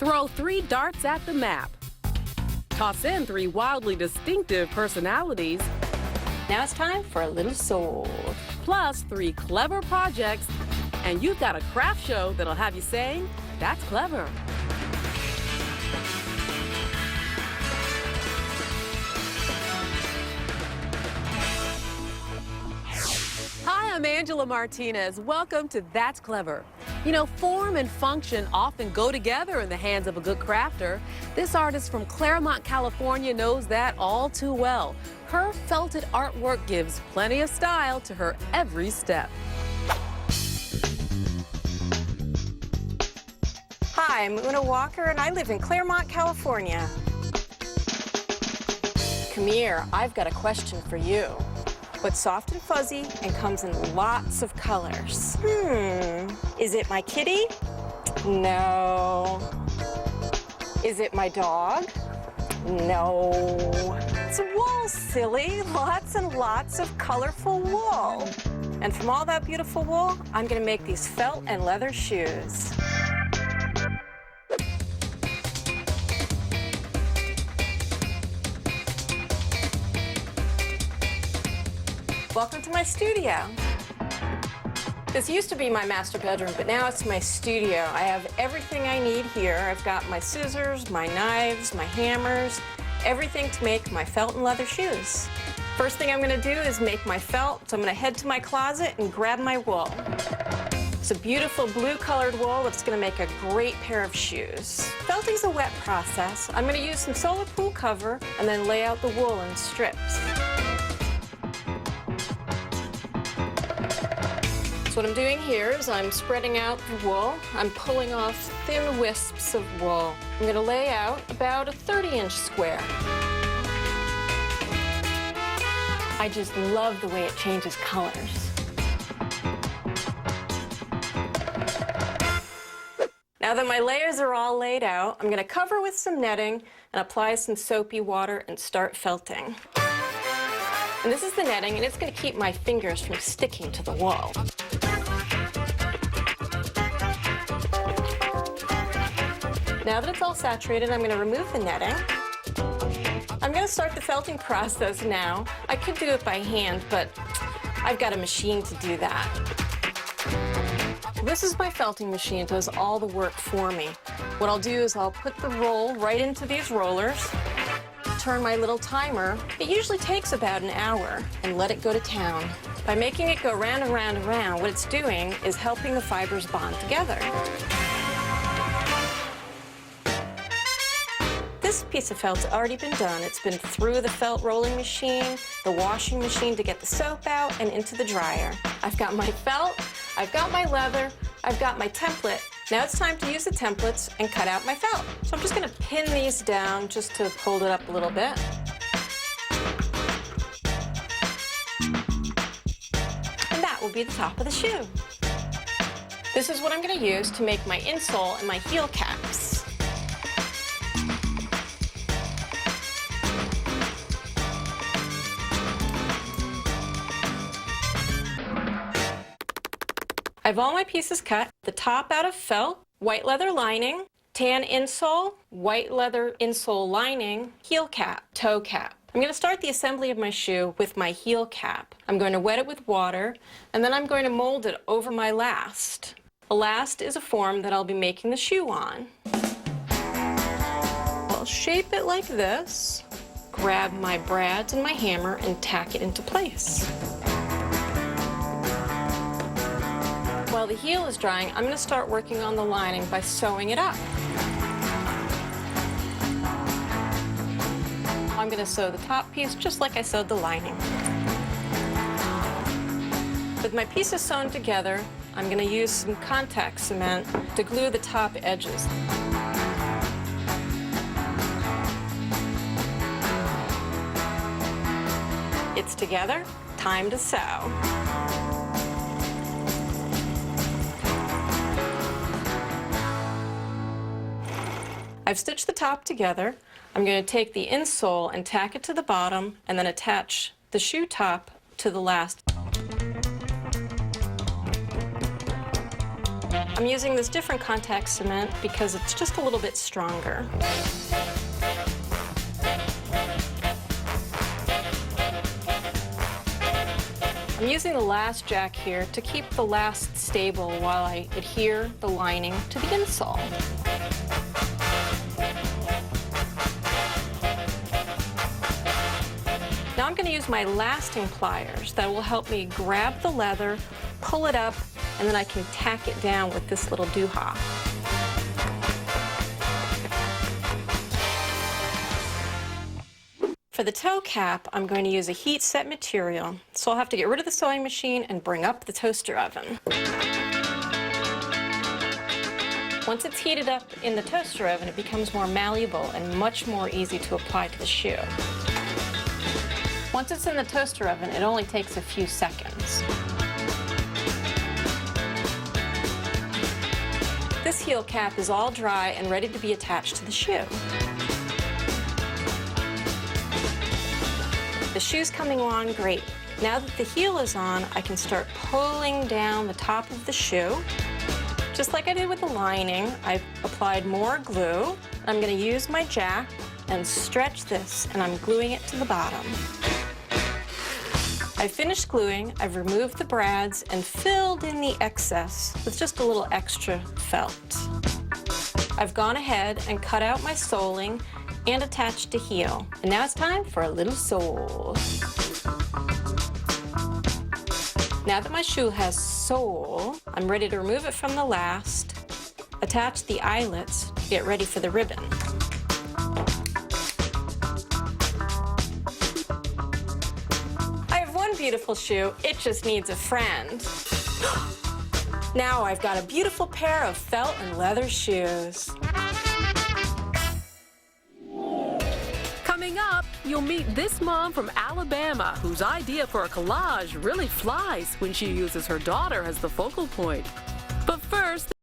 Throw 3 darts at the map. Toss in 3 wildly distinctive personalities. Now it's time for a little soul. Plus 3 clever projects, and you've got a craft show that'll have you saying, "That's clever." Hi, I'm Angela Martinez. Welcome to That's Clever. You know, form and function often go together in the hands of a good crafter. This artist from Claremont, California knows that all too well. Her felted artwork gives plenty of style to her every step. Hi, I'm Una Walker, and I live in Claremont, California. Come here, I've got a question for you. What's soft and fuzzy and comes in lots of colors? Is it my kitty? No. Is it my dog? No. It's wool, silly. Lots and lots of colorful wool. And from all that beautiful wool, I'm gonna make these felt and leather shoes. Welcome to my studio. This used to be my master bedroom, but now it's my studio. I have everything I need here. I've got my scissors, my knives, my hammers, everything to make my felt and leather shoes. First thing I'm gonna do is make my felt, so I'm gonna head to my closet and grab my wool. It's a beautiful blue colored wool that's gonna make a great pair of shoes. Felting's a wet process. I'm gonna use some solar pool cover and then lay out the wool in strips. So what I'm doing here is I'm spreading out the wool. I'm pulling off thin wisps of wool. I'm going to lay out about a 30-inch square. I just love the way it changes colors. Now that my layers are all laid out, I'm going to cover with some netting and apply some soapy water and start felting. And this is the netting, and it's going to keep my fingers from sticking to the wool. Now that it's all saturated, I'm going to remove the netting. I'm going to start the felting process now. I could do it by hand, but I've got a machine to do that. This is my felting machine. It does all the work for me. What I'll do is I'll put the roll right into these rollers, turn my little timer. It usually takes about an hour, and let it go to town. By making it go round and round and round, what it's doing is helping the fibers bond together. This piece of felt's already been done. It's been through the felt rolling machine, the washing machine to get the soap out, and into the dryer. I've got my felt, I've got my leather, I've got my template. Now it's time to use the templates and cut out my felt. So I'm just gonna pin these down just to hold it up a little bit. And that will be the top of the shoe. This is what I'm gonna use to make my insole and my heel caps. I have all my pieces cut. The top out of felt, white leather lining, tan insole, white leather insole lining, heel cap, toe cap. I'm going to start the assembly of my shoe with my heel cap. I'm going to wet it with water, and then I'm going to mold it over my last. A last is a form that I'll be making the shoe on. I'll shape it like this, grab my brads and my hammer, and tack it into place. While the heel is drying, I'm going to start working on the lining by sewing it up. I'm going to sew the top piece just like I sewed the lining. With my pieces sewn together, I'm going to use some contact cement to glue the top edges. It's together, time to sew. I've stitched the top together. I'm going to take the insole and tack it to the bottom and then attach the shoe top to the last. I'm using this different contact cement because it's just a little bit stronger. I'm using the last jack here to keep the last stable while I adhere the lining to the insole. Now I'm going to use my lasting pliers that will help me grab the leather, pull it up, and then I can tack it down with this little doohickey. For the toe cap, I'm going to use a heat set material, so I'll have to get rid of the sewing machine and bring up the toaster oven. Once it's heated up in the toaster oven, it becomes more malleable and much more easy to apply to the shoe. Once it's in the toaster oven, it only takes a few seconds. This heel cap is all dry and ready to be attached to the shoe. The shoe's coming along great. Now that the heel is on, I can start pulling down the top of the shoe. Just like I did with the lining, I've applied more glue. I'm going to use my jack and stretch this, and I'm gluing it to the bottom. I've finished gluing, I've removed the brads and filled in the excess with just a little extra felt. I've gone ahead and cut out my soling and attached the heel. And now it's time for a little sole. Now that my shoe has sole, I'm ready to remove it from the last, attach the eyelets, get ready for the ribbon. I have one beautiful shoe, it just needs a friend. Now I've got a beautiful pair of felt and leather shoes. Coming up, you'll meet this mom from Alabama whose idea for a collage really flies when she uses her daughter as the focal point. But first,